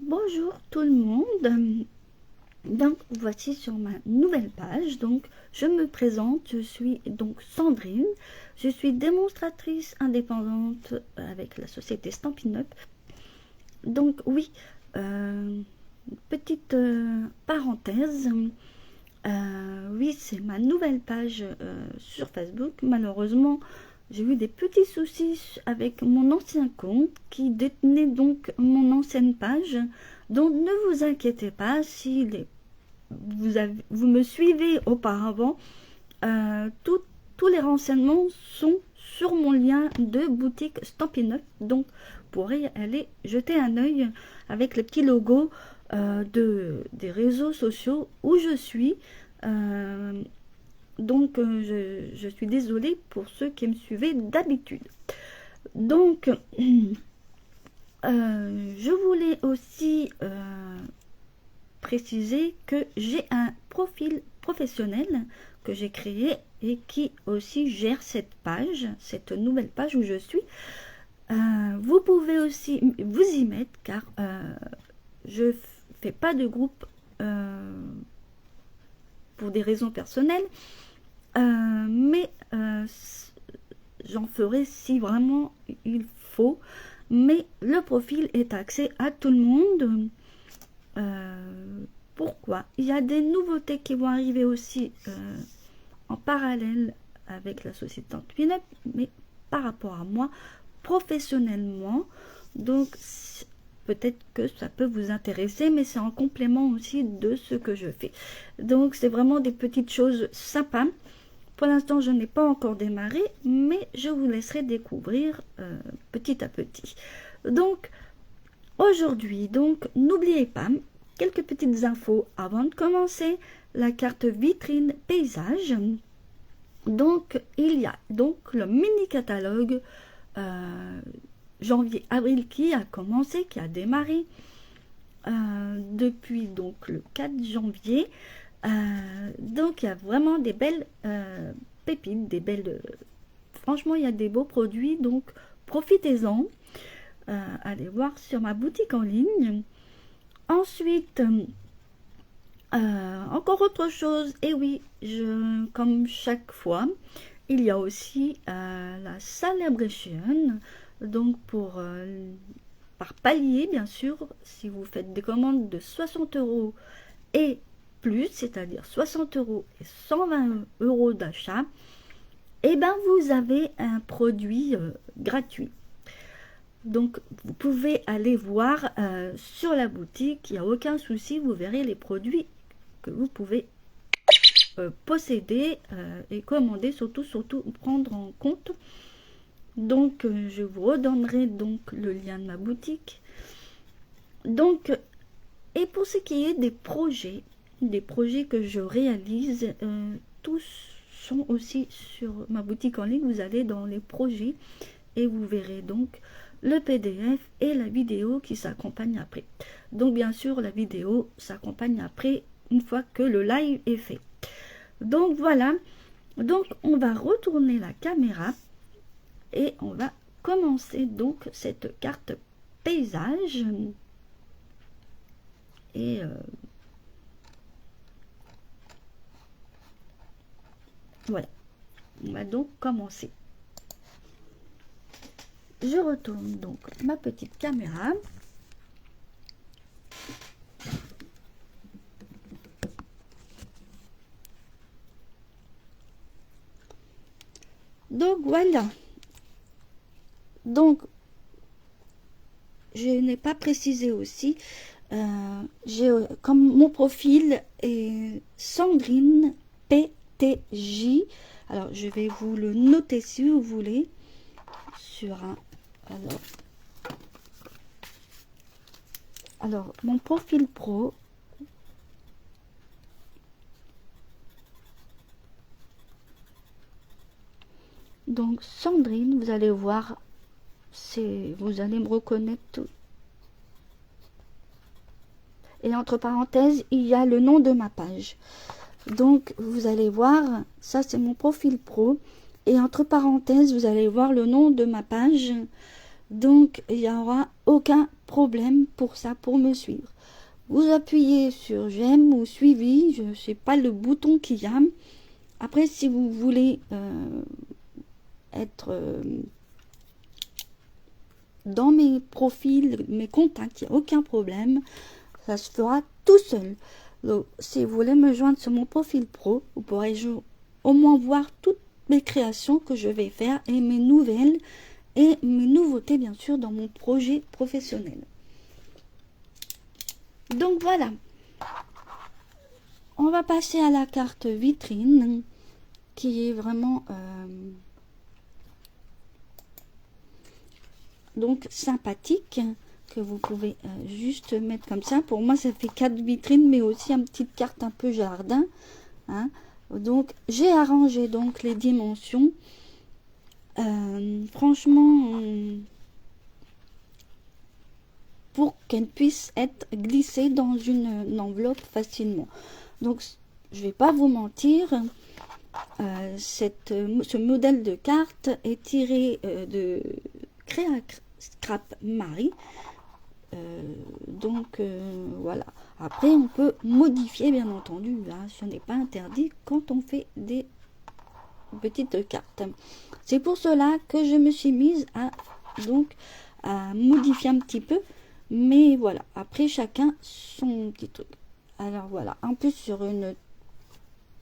Bonjour tout le monde. Donc voici sur ma nouvelle page. Donc je me présente, je suis donc Sandrine. Je suis démonstratrice indépendante avec la société Stampin' Up. Donc oui, petite parenthèse. Oui, c'est ma nouvelle page sur Facebook. Malheureusement, j'ai eu des petits soucis avec mon ancien compte qui détenait donc mon ancienne page. Donc ne vous inquiétez pas si vous me suivez auparavant. Tous les renseignements sont sur mon lien de boutique Stampin' Up. Donc vous pourrez aller jeter un œil avec le petit logo des réseaux sociaux où je suis. Euh, je suis désolée pour ceux qui me suivaient d'habitude. Donc, je voulais aussi préciser que j'ai un profil professionnel que j'ai créé et qui aussi gère cette nouvelle page où je suis. Vous pouvez aussi vous y mettre car je fais pas de groupe pour des raisons personnelles, mais j'en ferai si vraiment il faut. Mais le profil est accès à tout le monde. Pourquoi? Il y a des nouveautés qui vont arriver aussi en parallèle avec la société Stampin' Up, mais par rapport à moi, professionnellement. Donc, peut-être que ça peut vous intéresser, mais c'est en complément aussi de ce que je fais. Donc, c'est vraiment des petites choses sympas. Pour l'instant, je n'ai pas encore démarré, mais je vous laisserai découvrir petit à petit. Donc, aujourd'hui, donc, n'oubliez pas quelques petites infos avant de commencer. La carte vitrine paysage. Donc, il y a donc le mini catalogue janvier-avril qui a commencé, qui a démarré depuis donc le 4 janvier. Donc il y a vraiment des belles pépites, des belles... franchement, il y a des beaux produits, donc profitez-en. Allez voir sur ma boutique en ligne. Ensuite, encore autre chose, et oui, comme chaque fois, il y a aussi la Celebration, donc par palier, bien sûr, si vous faites des commandes de 60 € et plus, c'est-à-dire 60 € et 120 € d'achat, et ben vous avez un produit gratuit. Donc vous pouvez aller voir sur la boutique, il n'y a aucun souci, vous verrez les produits que vous pouvez posséder et commander, surtout prendre en compte. Donc je vous redonnerai donc le lien de ma boutique. Donc, et pour ce qui est des projets que je réalise, tous sont aussi sur ma boutique en ligne. Vous allez dans les projets et vous verrez donc le PDF et la vidéo qui s'accompagne après. Donc bien sûr, la vidéo s'accompagne après, une fois que le live est fait. Donc voilà, donc on va retourner la caméra et on va commencer donc cette carte paysage. Et voilà, on va donc commencer. Je retourne donc ma petite caméra. Donc voilà. Donc, je n'ai pas précisé aussi, comme mon profil est Sandrine PTJ. Alors, je vais vous le noter si vous voulez. Sur un... Alors, mon profil pro. Donc, Sandrine, vous allez voir, vous allez me reconnaître tout. Et entre parenthèses, il y a le nom de ma page. Donc, vous allez voir, ça c'est mon profil pro. Et entre parenthèses, vous allez voir le nom de ma page. Donc, il n'y aura aucun problème pour ça, pour me suivre. Vous appuyez sur j'aime ou suivi, je ne sais pas le bouton qu'il y a. Après, si vous voulez être dans mes profils, mes contacts, il n'y a aucun problème. Ça se fera tout seul. Donc, si vous voulez me joindre sur mon profil pro, vous pourrez au moins voir toutes mes créations que je vais faire et mes nouvelles et mes nouveautés, bien sûr, dans mon projet professionnel. Donc, voilà. On va passer à la carte vitrine qui est vraiment donc sympathique, que vous pouvez juste mettre comme ça. Pour moi, ça fait 4 vitrines, mais aussi une petite carte un peu jardin. Hein. Donc, j'ai arrangé donc les dimensions. Franchement, pour qu'elle puisse être glissée dans une enveloppe facilement. Donc, je vais pas vous mentir, ce modèle de carte est tiré de Scrap Marie. Donc voilà. Après, on peut modifier, bien entendu. Hein, ce n'est pas interdit quand on fait des petites cartes. C'est pour cela que je me suis mise à modifier un petit peu. Mais voilà. Après, chacun son petit truc. Alors voilà. Un peu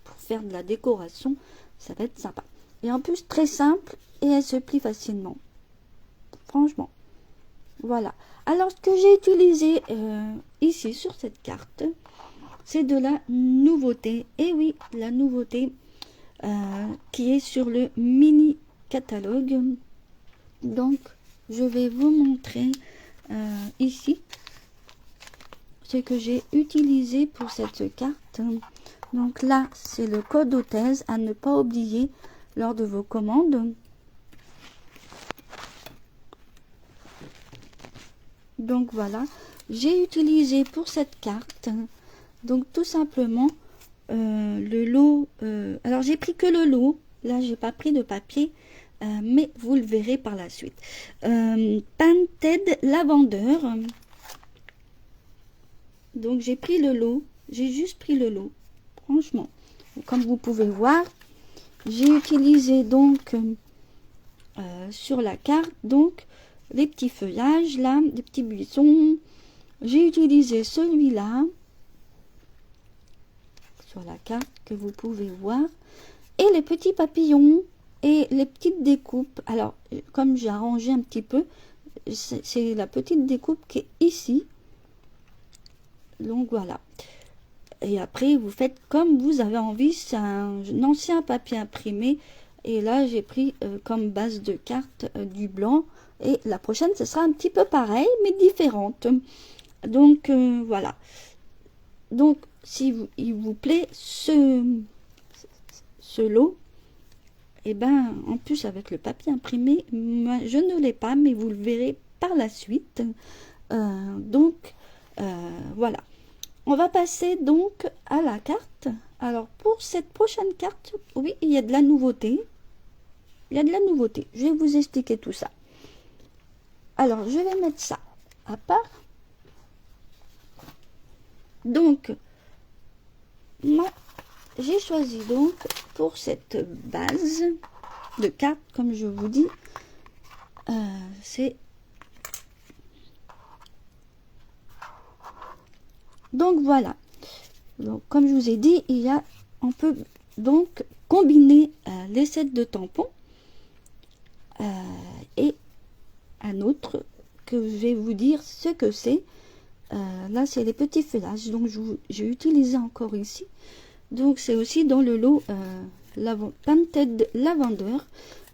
pour faire de la décoration, ça va être sympa. Et en plus, très simple et elle se plie facilement. Franchement. Voilà. Alors, ce que j'ai utilisé ici sur cette carte, c'est de la nouveauté. Et oui, la nouveauté qui est sur le mini catalogue. Donc, je vais vous montrer ici ce que j'ai utilisé pour cette carte. Donc là, c'est le code hôtesse à ne pas oublier lors de vos commandes. Donc voilà, j'ai utilisé pour cette carte, donc tout simplement le lot. Alors j'ai pris que le lot, là j'ai pas pris de papier, mais vous le verrez par la suite. Painted Lavender. Donc j'ai pris le lot, j'ai juste pris le lot, franchement. Comme vous pouvez voir, j'ai utilisé donc sur la carte donc les petits feuillages là, des petits buissons. J'ai utilisé celui-là sur la carte que vous pouvez voir et les petits papillons et les petites découpes. Alors comme j'ai arrangé un petit peu, c'est la petite découpe qui est ici. Donc voilà. Et après vous faites comme vous avez envie. C'est un ancien papier imprimé et là j'ai pris comme base de carte du blanc. Et la prochaine, ce sera un petit peu pareil, mais différente. Donc, voilà. Donc, si il vous plaît ce lot, et ben, en plus, avec le papier imprimé, moi, je ne l'ai pas, mais vous le verrez par la suite. Donc, voilà. On va passer donc à la carte. Alors, pour cette prochaine carte, oui, il y a de la nouveauté. Il y a de la nouveauté. Je vais vous expliquer tout ça. Alors, je vais mettre ça à part. Donc, moi, j'ai choisi donc pour cette base de carte, comme je vous dis, c'est... Donc, voilà. Donc, comme je vous ai dit, on peut donc combiner les sets de tampons et un autre que je vais vous dire ce que c'est. Là c'est les petits feuillages, donc j'ai utilisé encore ici. Donc c'est aussi dans le lot Painted Lavender.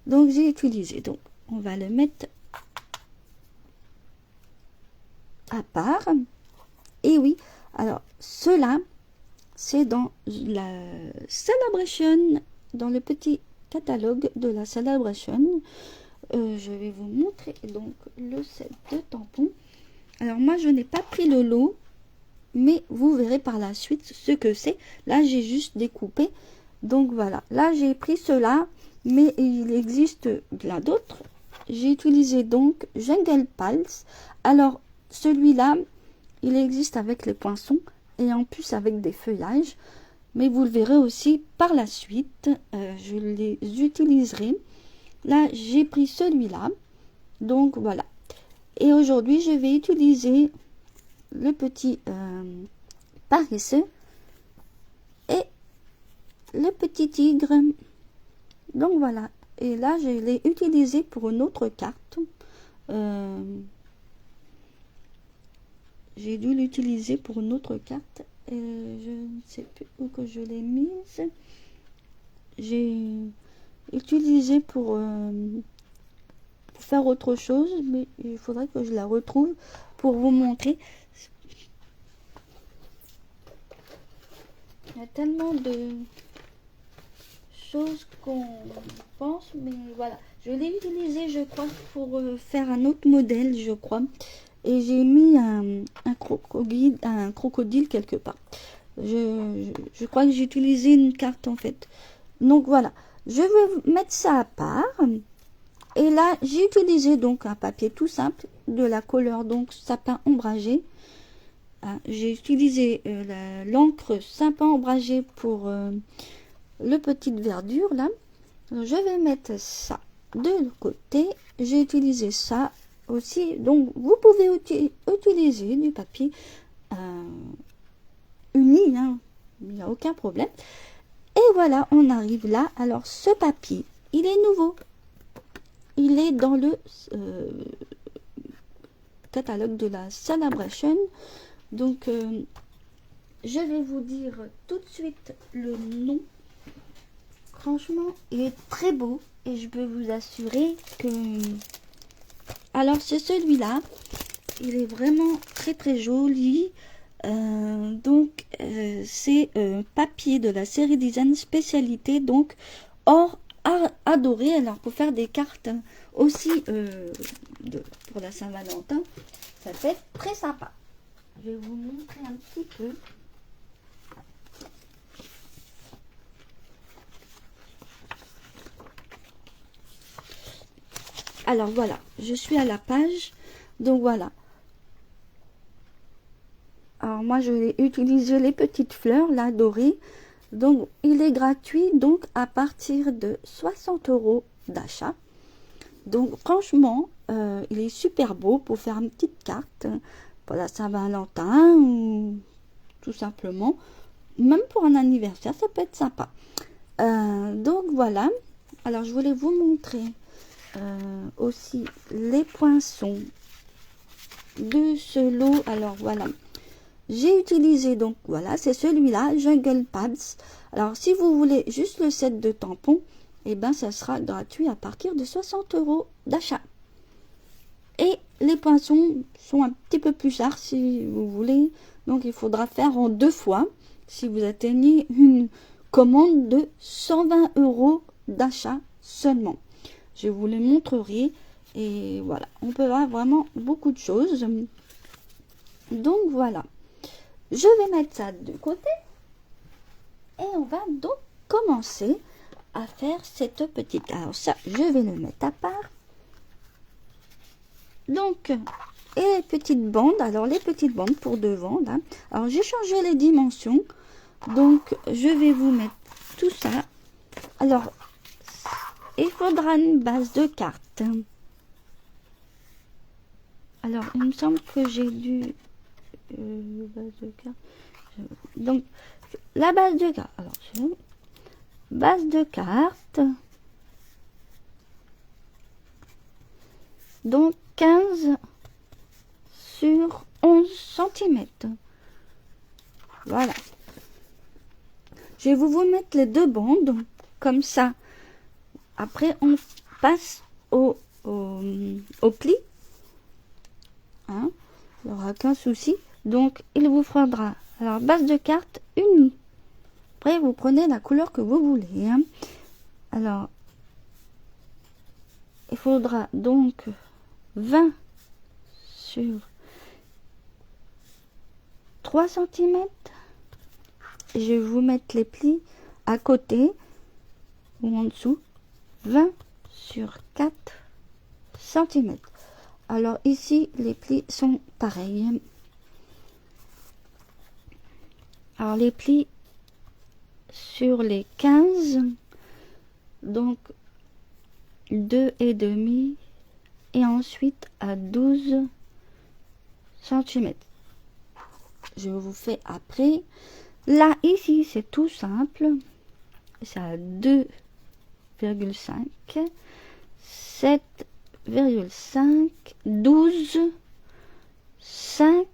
Donc j'ai utilisé. Donc on va le mettre à part. Et oui, alors cela c'est dans la Celebration, dans le petit catalogue de la Celebration. Je vais vous montrer donc le set de tampons. Alors moi je n'ai pas pris le lot, mais vous verrez par la suite ce que c'est. Là j'ai juste découpé. Donc voilà, là j'ai pris cela, mais il existe là d'autres. J'ai utilisé donc Jungle Pulse. Alors celui-là, il existe avec les poinçons et en plus avec des feuillages. Mais vous le verrez aussi par la suite, je les utiliserai. Là, j'ai pris celui-là. Donc voilà. Et aujourd'hui, je vais utiliser le petit paresseux et le petit tigre. Donc voilà. Et là, je l'ai utilisé pour une autre carte. J'ai dû l'utiliser pour une autre carte. Je ne sais plus où que je l'ai mise. J'ai utilisé pour faire autre chose, mais il faudrait que je la retrouve pour vous montrer. Il y a tellement de choses qu'on pense, mais voilà. Je l'ai utilisé, je crois, pour faire un autre modèle, je crois. Et j'ai mis un crocodile quelque part. Je crois que j'ai utilisé une carte en fait. Donc voilà. Je vais mettre ça à part. Et là, j'ai utilisé donc un papier tout simple, de la couleur donc sapin ombragé. J'ai utilisé l'encre sapin ombragé pour le petite verdure là. Alors, je vais mettre ça de côté. J'ai utilisé ça aussi. Donc, vous pouvez utiliser du papier uni, hein. Il n'y a aucun problème. Et voilà, on arrive là. Alors, ce papier, il est nouveau. Il est dans le catalogue de la Celebration. Donc, je vais vous dire tout de suite le nom. Franchement, il est très beau et je peux vous assurer que... Alors, c'est celui-là. Il est vraiment très très joli. Donc, c'est papier de la série Design spécialité. Donc, or adoré. Alors, pour faire des cartes aussi pour la Saint-Valentin, ça peut être très sympa. Je vais vous montrer un petit peu. Alors voilà, je suis à la page. Donc voilà. Alors moi je vais utiliser les petites fleurs là dorées. Donc il est gratuit donc à partir de 60 € d'achat. Donc franchement il est super beau pour faire une petite carte pour la Saint-Valentin ou tout simplement. Même pour un anniversaire ça peut être sympa. Donc voilà. Alors je voulais vous montrer aussi les poinçons de ce lot. Alors voilà, j'ai utilisé donc voilà, c'est celui-là, Jungle Pads. Alors si vous voulez juste le set de tampons, et ben ça sera gratuit à partir de 60 € d'achat. Et les poinçons sont un petit peu plus chers si vous voulez, donc il faudra faire en 2 fois si vous atteignez une commande de 120 € d'achat seulement. Je vous les montrerai. Et voilà, on peut voir vraiment beaucoup de choses. Donc voilà. Je vais mettre ça de côté. Et on va donc commencer à faire cette petite... Alors ça, je vais le mettre à part. Donc, et les petites bandes. Alors les petites bandes pour devant. Là. Alors j'ai changé les dimensions. Donc je vais vous mettre tout ça. Alors... il faudra une base de cartes. Alors, il me semble que j'ai dû... base de cartes. Donc, la base de cartes. Alors, base de cartes. Donc, 15 sur 11 cm. Voilà. Je vais vous mettre les deux bandes. Comme ça. Après, on passe au pli. Hein, il n'y aura qu'un souci. Donc, il vous faudra, alors, base de carte unie. Après, vous prenez la couleur que vous voulez. Hein. Alors, il faudra donc 20 sur 3 cm. Je vais vous mettre les plis à côté ou en dessous. 20 sur 4 cm. Alors ici, les plis sont pareils. Alors les plis sur les 15, donc 2,5 et ensuite à 12 centimètres. Je vous fais après. Là, ici, c'est tout simple. C'est à 2,5, 7,5, 12, 5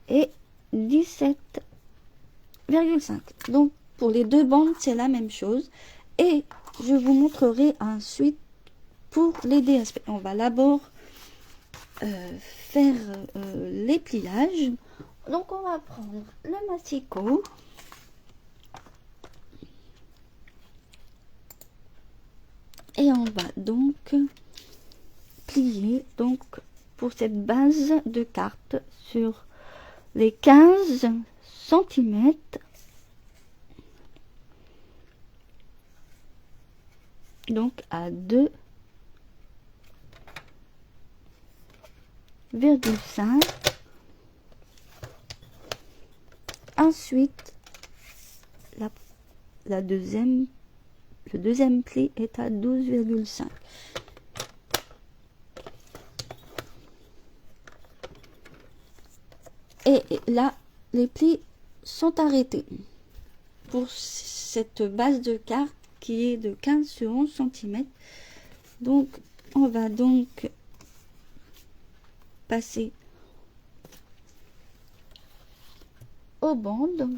et 17,5. Donc, pour les deux bandes, c'est la même chose. Et je vous montrerai ensuite pour les DSP. On va d'abord faire les pliages. Donc, on va prendre le massicot. Et on va donc plier donc pour cette base de carte sur les 15 centimètres. Donc à 2,5. Ensuite, le deuxième pli est à 12,5. Et là, les plis sont arrêtés pour cette base de carte qui est de 15 sur 11 cm. Donc, on va donc passer aux bandes.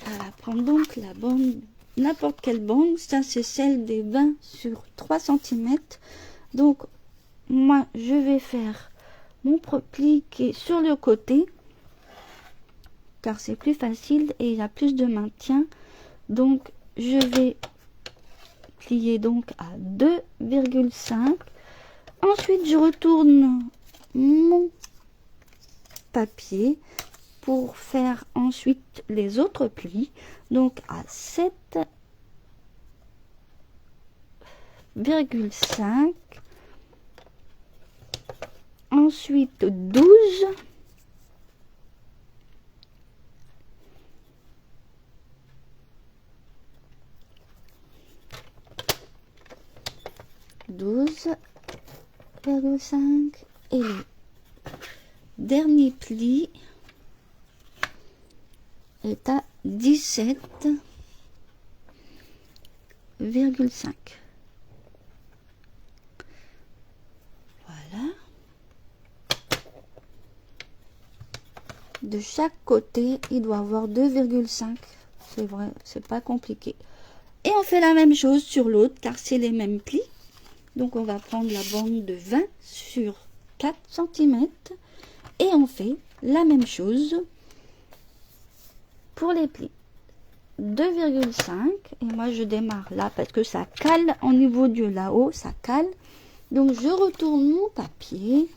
On va prendre donc la bande, n'importe quelle bande. Ça, c'est celle des 20 sur 3 cm. Donc, moi, je vais faire mon pli qui est sur le côté, car c'est plus facile et il y a plus de maintien. Donc, je vais plier donc à 2,5. Ensuite, je retourne mon papier pour faire ensuite les autres plis. Donc, à 7,5. Ensuite, 12. Et le dernier pli est à 17,5. Voilà. De chaque côté, il doit avoir 2,5. C'est vrai, c'est pas compliqué. Et on fait la même chose sur l'autre, car c'est les mêmes plis. Donc, on va prendre la bande de 20 sur 4 cm. Et on fait la même chose pour les plis. 2,5. Et moi, je démarre là parce que ça cale au niveau du là-haut. Ça cale. Donc, je retourne mon papier.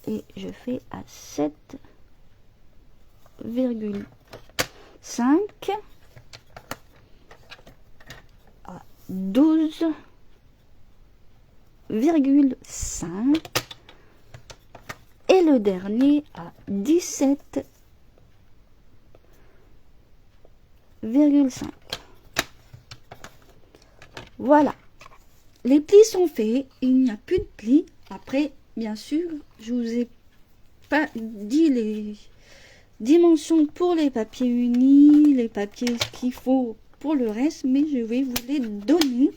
Et je fais à 7,5. À 12,5 et le dernier à 17,5. Voilà, les plis sont faits, il n'y a plus de plis. Après, bien sûr, je vous ai pas dit les dimensions pour les papiers unis, les papiers qu'il faut pour le reste, mais je vais vous les donner.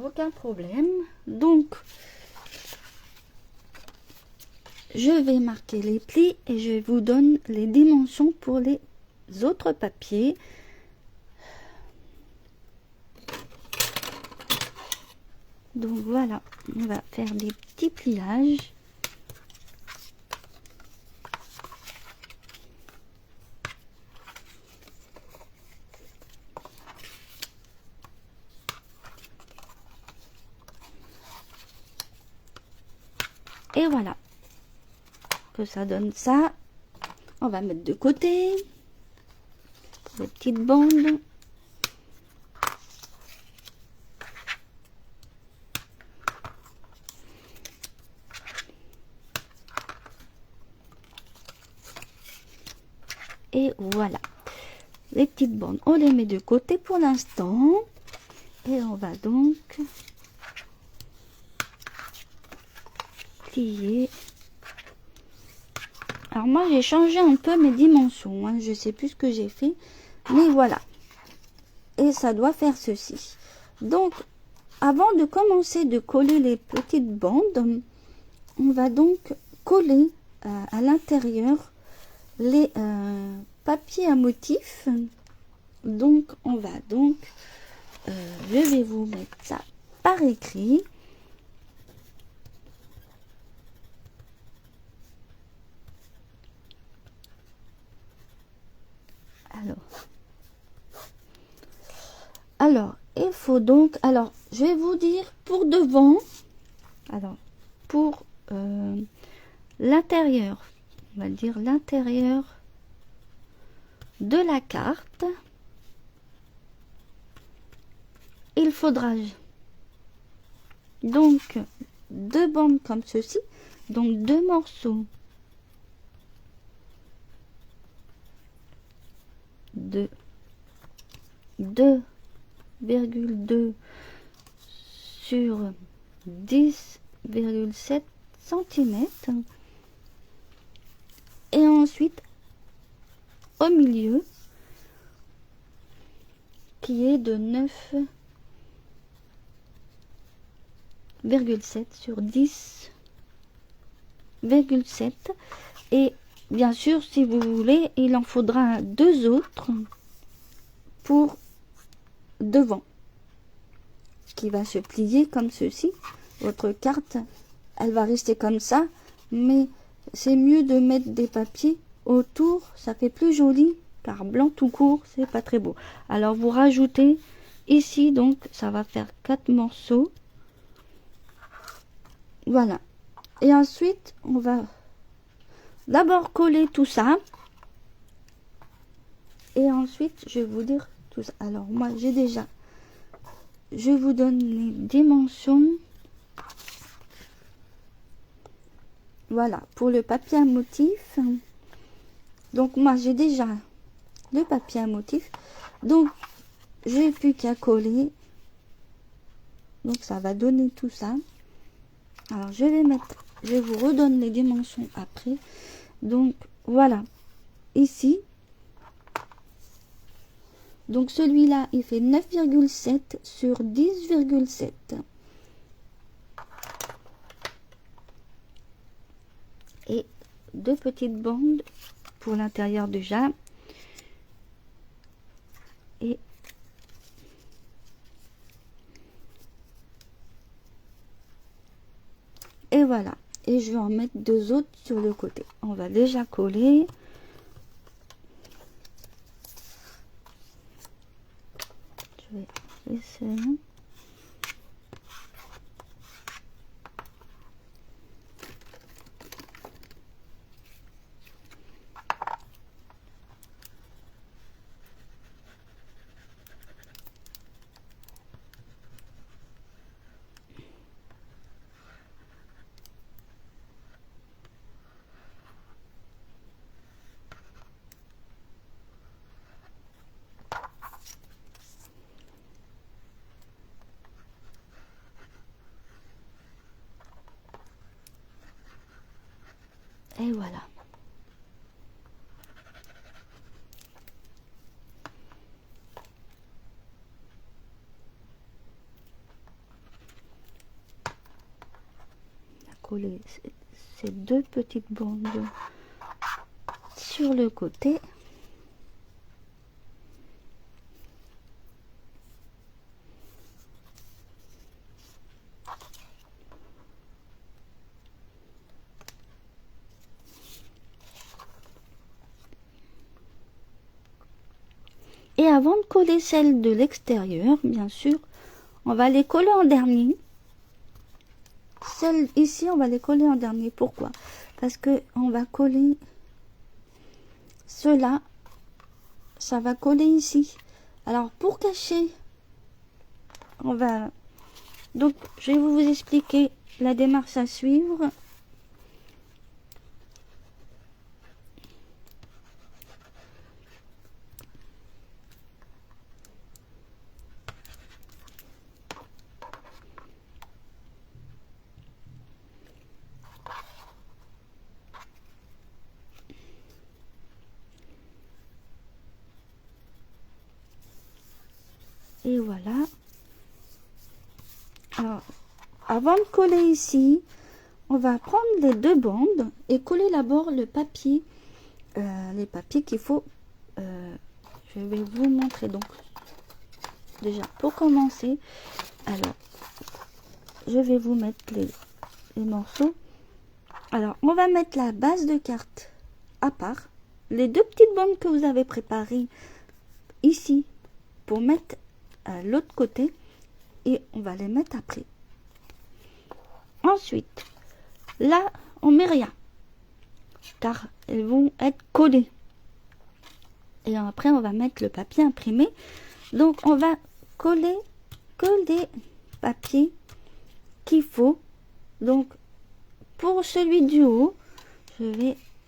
Aucun problème. Donc, je vais marquer les plis et je vous donne les dimensions pour les autres papiers. Donc voilà, on va faire des petits pliages. Et voilà, que ça donne ça. On va mettre de côté les petites bandes. Et voilà. Les petites bandes, on les met de côté pour l'instant. Et on va donc plier. Alors moi j'ai changé un peu mes dimensions, hein. Je sais plus ce que j'ai fait, mais voilà. Et ça doit faire ceci. Donc avant de commencer de coller les petites bandes, on va donc coller à l'intérieur les papiers à motifs. Donc on va donc, je vais vous mettre ça par écrit. Alors, il faut donc, alors, je vais vous dire pour devant, alors, pour l'intérieur, on va dire l'intérieur de la carte, il faudra donc 2 bandes comme ceci, donc 2 morceaux de 2,2 sur 10,7 cm et ensuite au milieu qui est de 9,7 sur 10,7 et bien sûr si vous voulez il en faudra 2 autres pour devant qui va se plier comme ceci. Votre carte elle va rester comme ça, mais c'est mieux de mettre des papiers autour, ça fait plus joli car blanc tout court c'est pas très beau. Alors vous rajoutez ici, donc ça va faire 4 morceaux, voilà. Et ensuite on va d'abord coller tout ça et ensuite je vais vous dire tout ça. Alors moi j'ai déjà, je vous donne les dimensions. Voilà, pour le papier à motif. Donc moi j'ai déjà le papier à motif. Donc j'ai plus qu'à coller. Donc ça va donner tout ça. Alors je vous redonne les dimensions après. Donc voilà. Ici. Donc celui-là il fait 9,7 sur 10,7. Et 2 petites bandes pour l'intérieur déjà. Et voilà. Et je vais en mettre 2 autres sur le côté. On va déjà coller. Je vais essayer. Et voilà. On a collé ces 2 petites bandes sur le côté. Et avant de coller celle de l'extérieur, bien sûr, on va les coller en dernier. Celles ici, on va les coller en dernier. Pourquoi? Parce que on va coller cela, ça va coller ici. Alors pour cacher, on va... Donc je vais vous expliquer la démarche à suivre. Et voilà. Alors, avant de coller ici, on va prendre les deux bandes et coller d'abord le papier, les papiers qu'il faut. Je vais vous montrer donc. Déjà, pour commencer, alors, je vais vous mettre les morceaux. Alors, on va mettre la base de carte à part. Les deux petites bandes que vous avez préparées ici pour mettre à l'autre côté. Et on va les mettre après. Ensuite, là, on met rien. Car elles vont être collées. Et après, on va mettre le papier imprimé. Donc, on va coller que les papiers qu'il faut. Donc, pour celui du haut,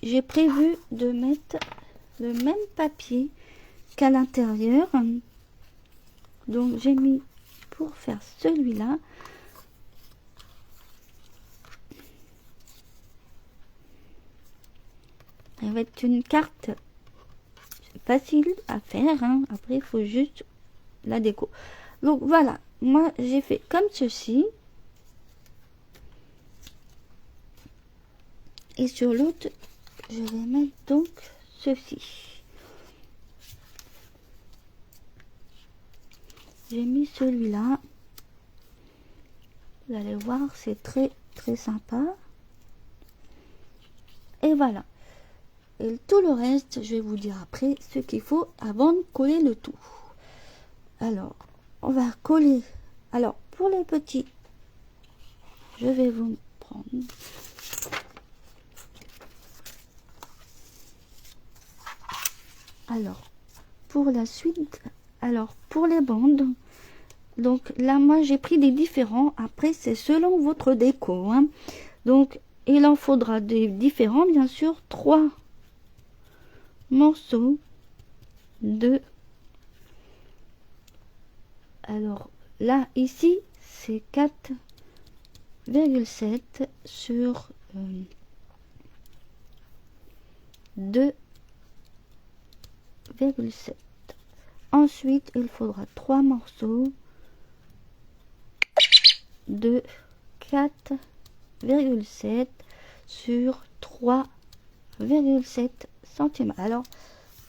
j'ai prévu de mettre le même papier qu'à l'intérieur. Donc, j'ai mis pour faire celui-là. Ça va être une carte facile à faire. Hein. Après, il faut juste la déco. Donc, voilà. Moi, j'ai fait comme ceci. Et sur l'autre, je vais mettre donc ceci. J'ai mis celui-là. Vous allez voir, c'est très très sympa. Et voilà. Et tout le reste, je vais vous dire après ce qu'il faut avant de coller le tout. Alors, on va coller. Alors, pour les petits, je vais vous prendre. Alors, pour la suite, alors pour les bandes, donc là, moi, j'ai pris des différents. Après, c'est selon votre déco. Hein. Donc, il en faudra des différents, bien sûr. 3 morceaux de... Alors, là, ici, c'est 4,7 sur 2,7. Ensuite, il faudra 3 morceaux de 4,7 sur 3,7 cm. Alors,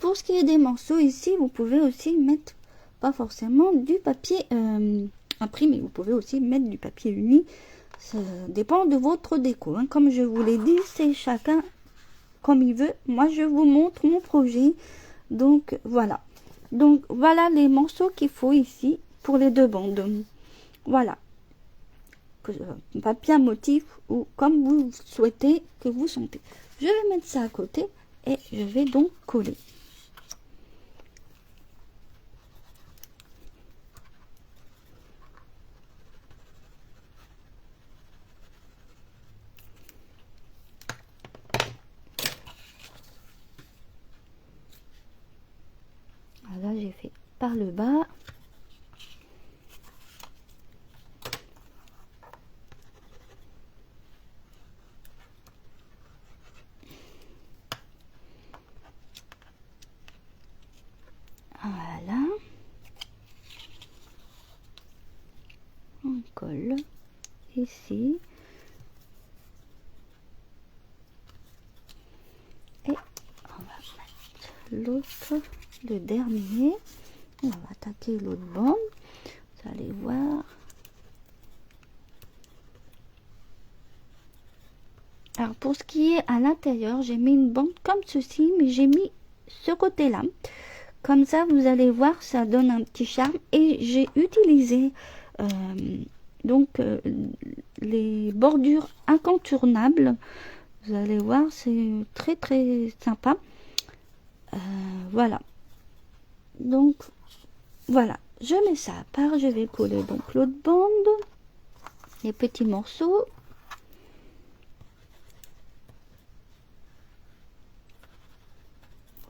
pour ce qui est des morceaux ici, vous pouvez aussi mettre, pas forcément du papier imprimé, vous pouvez aussi mettre du papier uni. Ça dépend de votre déco. Hein. Comme je vous l'ai dit, c'est chacun comme il veut. Moi, je vous montre mon projet. Donc, voilà. Donc, voilà les morceaux qu'il faut ici pour les deux bandes. Voilà. Papier à motif ou comme vous souhaitez que vous sentez. Je vais mettre ça à côté et je vais donc coller. Là, j'ai fait par le bas. Voilà. On colle ici. Et on va mettre l'autre, le dernier. On va attaquer l'autre bande. Vous allez voir. Alors pour ce qui est à l'intérieur, j'ai mis une bande comme ceci, mais j'ai mis ce côté-là. Comme ça, vous allez voir, ça donne un petit charme. Et j'ai utilisé les bordures incontournables. Vous allez voir, c'est très très sympa. Voilà. Donc, voilà. Je mets ça à part. Je vais coller donc l'autre bande. Les petits morceaux.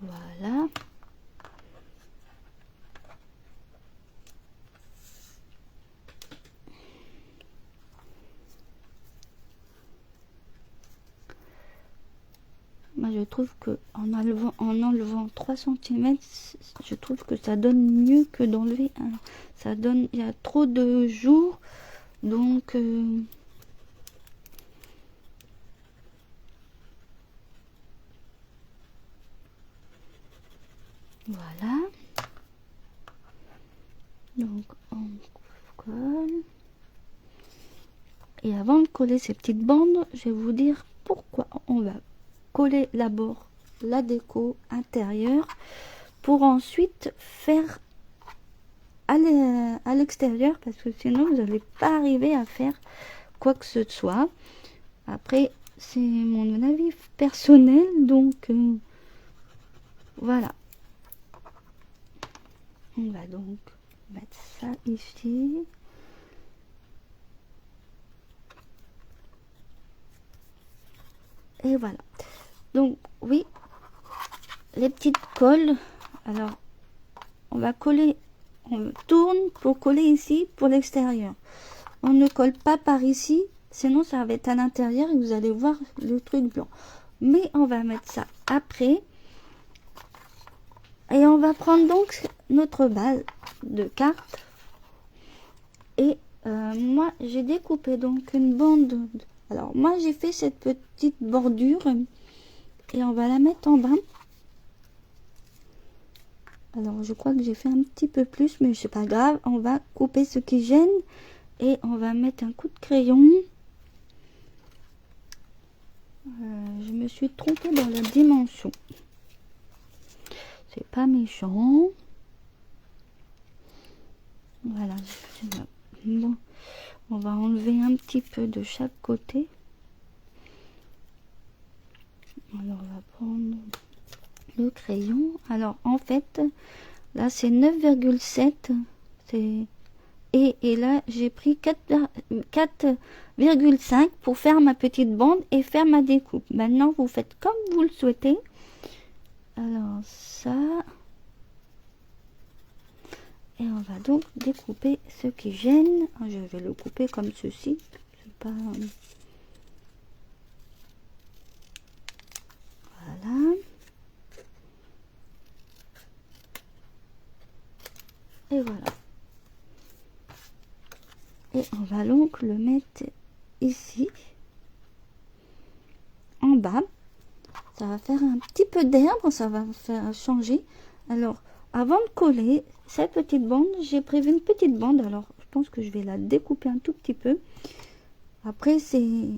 Voilà. Moi, je trouve que en enlevant 3 centimètres, je trouve que ça donne mieux que d'enlever un. Ça donne, il y a trop de jours, donc voilà. Donc on colle. Et avant de coller ces petites bandes, je vais vous dire pourquoi on va coller d'abord la déco intérieure pour ensuite faire à l'extérieur, parce que sinon vous n'allez pas arriver à faire quoi que ce soit. Après, c'est mon avis personnel, donc voilà. On va donc mettre ça ici. Et voilà. Donc oui, les petites colles. Alors, on va coller, on tourne pour coller ici pour l'extérieur. On ne colle pas par ici, sinon ça va être à l'intérieur et vous allez voir le truc blanc. Mais on va mettre ça après. Et on va prendre donc notre base de cartes. Et moi, j'ai découpé donc une bande. Alors, moi, j'ai fait cette petite bordure. Et on va la mettre en bas. Alors, je crois que j'ai fait un petit peu plus, mais c'est pas grave. On va couper ce qui gêne. Et on va mettre un coup de crayon. Je me suis trompée dans la dimension. C'est pas méchant. Voilà. Bon, on va enlever un petit peu de chaque côté. Alors, on va prendre le crayon. Alors, en fait, là, c'est 9,7. Et là, j'ai pris 4,5 pour faire ma petite bande et faire ma découpe. Maintenant, vous faites comme vous le souhaitez. Alors, ça... Et on va donc découper ce qui gêne. Je vais le couper comme ceci. C'est pas... Voilà. Et voilà. Et on va donc le mettre ici. En bas. Ça va faire un petit peu d'herbe. Ça va faire changer. Alors, avant de coller cette petite bande, j'ai prévu une petite bande. Alors, je pense que je vais la découper un tout petit peu. Après, c'est...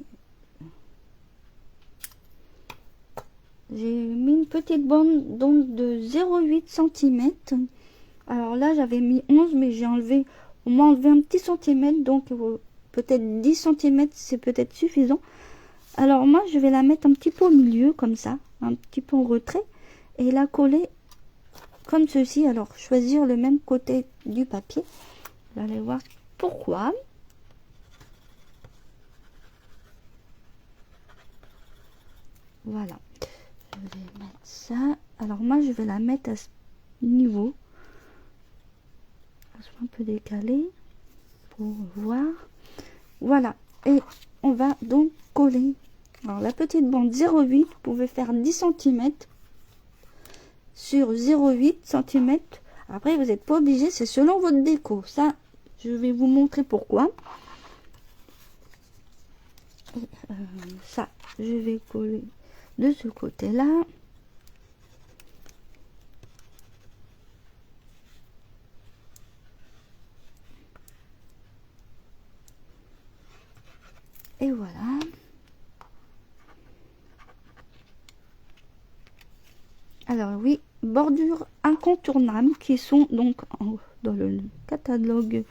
J'ai mis une petite bande donc de 0,8 cm. Alors là, j'avais mis 11, mais j'ai enlevé, au moins enlevé un petit centimètre. Donc, peut-être 10 cm, c'est peut-être suffisant. Alors moi, je vais la mettre un petit peu au milieu, comme ça. Un petit peu en retrait. Et la coller comme ceci. Alors, choisir le même côté du papier. Vous allez voir pourquoi. Voilà. Je vais mettre ça. Alors, moi, je vais la mettre à ce niveau. Je vais un peu décaler pour voir. Voilà. Et on va donc coller. Alors, la petite bande 0,8, vous pouvez faire 10 cm sur 0,8 cm. Après, vous n'êtes pas obligé, c'est selon votre déco. Ça, je vais vous montrer pourquoi. Et, ça, je vais coller de ce côté-là. Et voilà. Alors oui, bordures incontournables qui sont donc dans le catalogue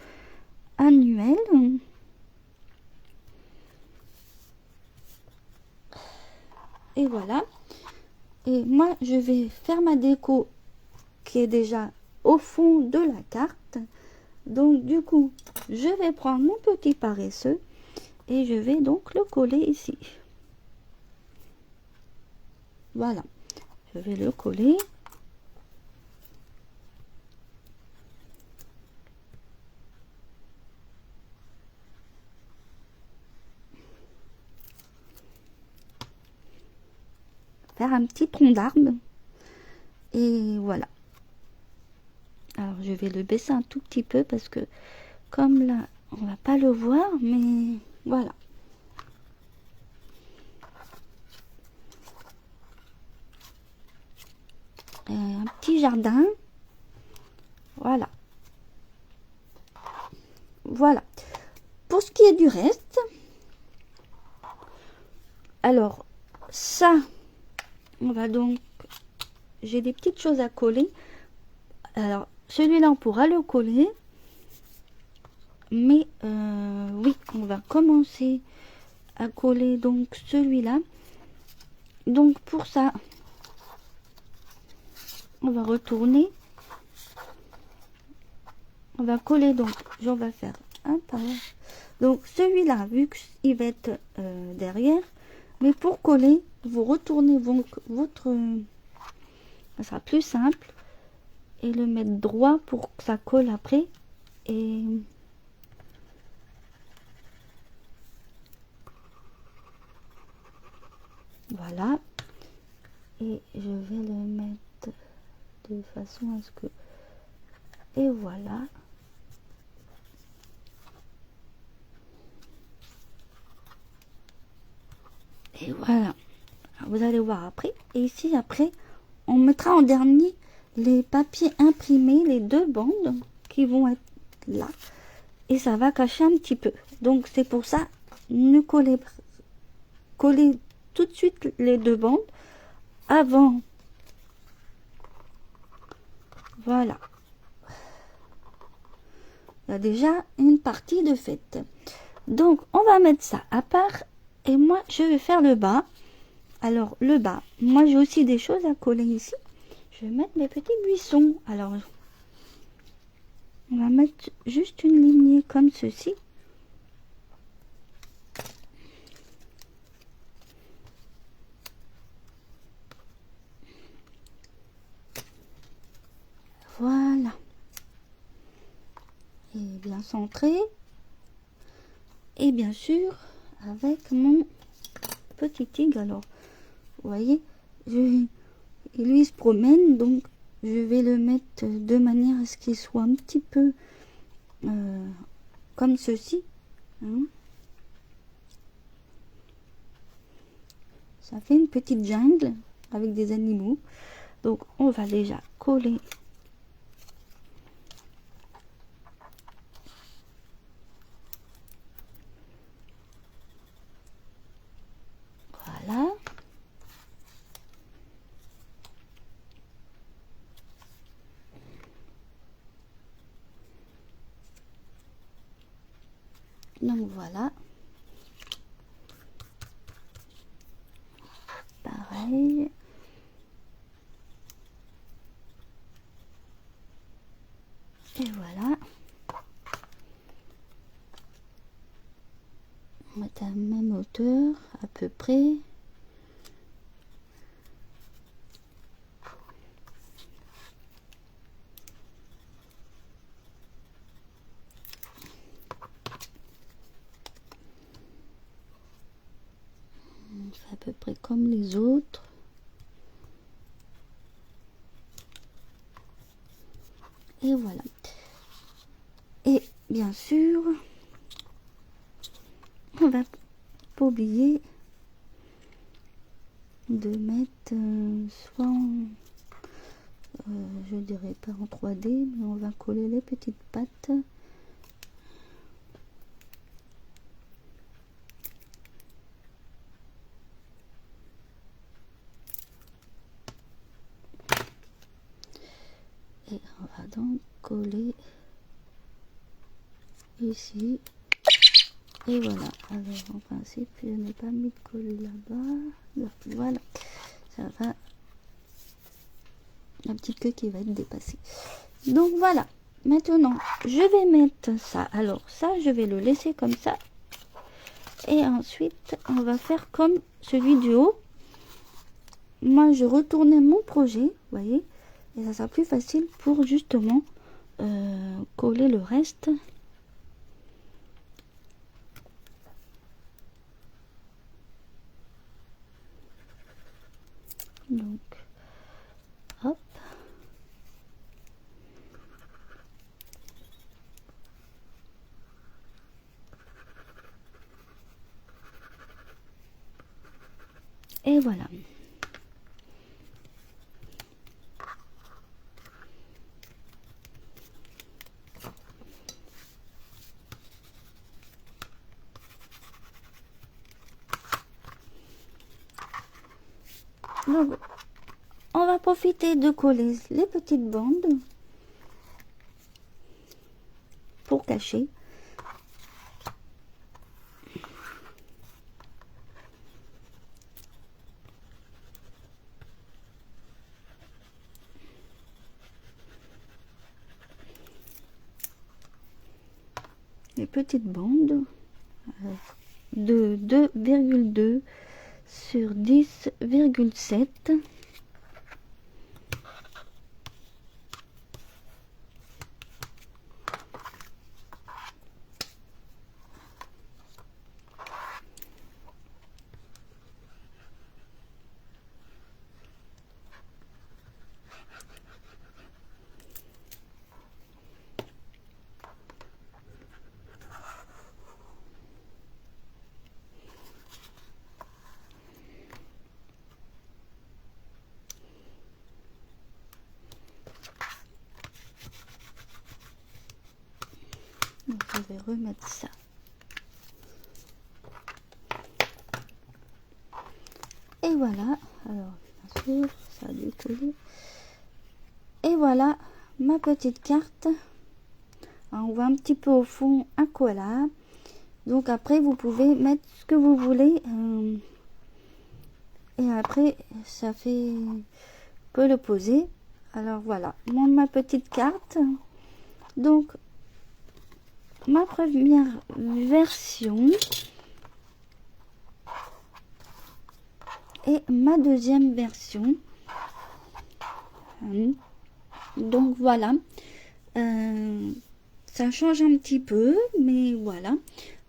annuel. Et voilà. Et moi, je vais faire ma déco qui est déjà au fond de la carte. Donc du coup, je vais prendre mon petit paresseux et je vais donc le coller ici. Voilà. Je vais le coller. faire un petit tronc d'arbre. Et voilà. Alors je vais le baisser un tout petit peu parce que comme là on va pas le voir, mais voilà. Un petit jardin. Voilà. Voilà. Pour ce qui est du reste, alors ça, on va donc, j'ai des petites choses à coller. Alors celui-là on pourra le coller, mais oui, on va commencer à coller donc celui-là. Donc pour ça, on va retourner, on va coller, donc on va faire un par là. Donc celui-là, vu qu'il va être derrière, mais pour coller, vous retournez donc votre, ça sera plus simple, et le mettre droit pour que ça colle après. Et voilà, et je vais le mettre de façon à ce que, et voilà. Et voilà, vous allez voir après. Et ici après, on mettra en dernier les papiers imprimés, les deux bandes qui vont être là. Et ça va cacher un petit peu. Donc c'est pour ça, ne collez tout de suite les deux bandes avant. Voilà. Il y a déjà une partie de faite. Donc on va mettre ça à part. Et moi je vais faire le bas. Alors le bas, moi j'ai aussi des choses à coller ici. Je vais mettre mes petits buissons. Alors on va mettre juste une lignée comme ceci. Voilà. Et bien centré. Et bien sûr, avec mon petit tigre. Alors, vous voyez, lui, il se promène. Donc, je vais le mettre de manière à ce qu'il soit un petit peu comme ceci. Hein. Ça fait une petite jungle avec des animaux. Donc, on va déjà coller. Voilà. Donc voilà. Pareil. Et voilà. On va mettre à la même hauteur, à peu près. À peu près comme les autres. Et voilà. Et bien sûr, on va pas oublier de mettre soit en, je dirais pas en 3D, mais on va coller les petites pattes. Et on va donc coller ici. Et voilà. Alors en principe, je n'ai pas mis de coller là-bas. Voilà. Ça va. La petite queue qui va être dépassée. Donc voilà. Maintenant, je vais mettre ça. Alors ça, je vais le laisser comme ça. Et ensuite, on va faire comme celui du haut. Moi, je retournais mon projet, vous voyez. Et ça sera plus facile pour justement coller le reste. Donc, hop. Et voilà. Donc, on va profiter de coller les petites bandes pour cacher. Les petites bandes de 2,2 sur 10,7. Donc, je vais remettre ça. Et voilà. Alors, bien sûr, ça a dû coller. Et voilà ma petite carte. Alors, on voit un petit peu au fond un koala. Donc après, vous pouvez mettre ce que vous voulez. Et après, ça fait... On peut le poser. Alors voilà, ma petite carte. Donc, ma première version et ma deuxième version. Donc voilà, ça change un petit peu, mais voilà.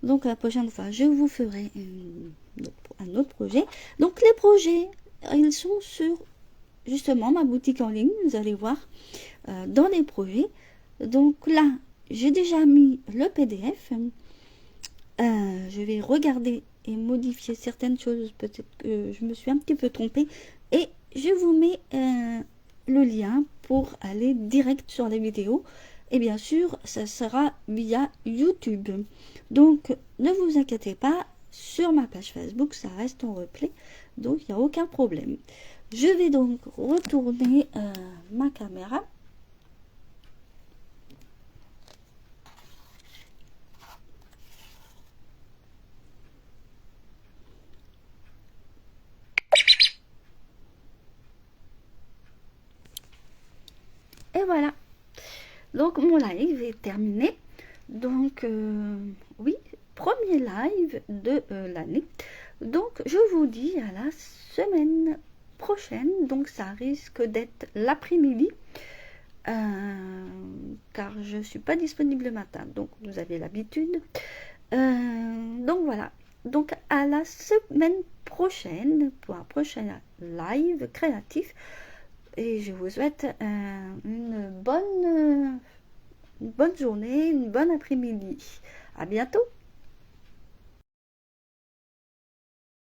Donc la prochaine fois, je vous ferai un autre projet. Donc les projets, ils sont sur justement ma boutique en ligne. Vous allez voir dans les projets. Donc là, j'ai déjà mis le PDF. Je vais regarder et modifier certaines choses. Peut-être que je me suis un petit peu trompée. Et je vous mets le lien pour aller direct sur les vidéos. Et bien sûr, ça sera via YouTube. Donc, ne vous inquiétez pas. Sur ma page Facebook, ça reste en replay. Donc, il n'y a aucun problème. Je vais donc retourner ma caméra. Et voilà. Donc mon live est terminé. Donc oui, premier live de l'année. Donc je vous dis à la semaine prochaine. Donc ça risque d'être l'après-midi. Car je suis pas disponible le matin. Donc vous avez l'habitude. Donc voilà. Donc à la semaine prochaine pour un prochain live créatif. Et je vous souhaite une bonne journée, une bonne après-midi. À bientôt!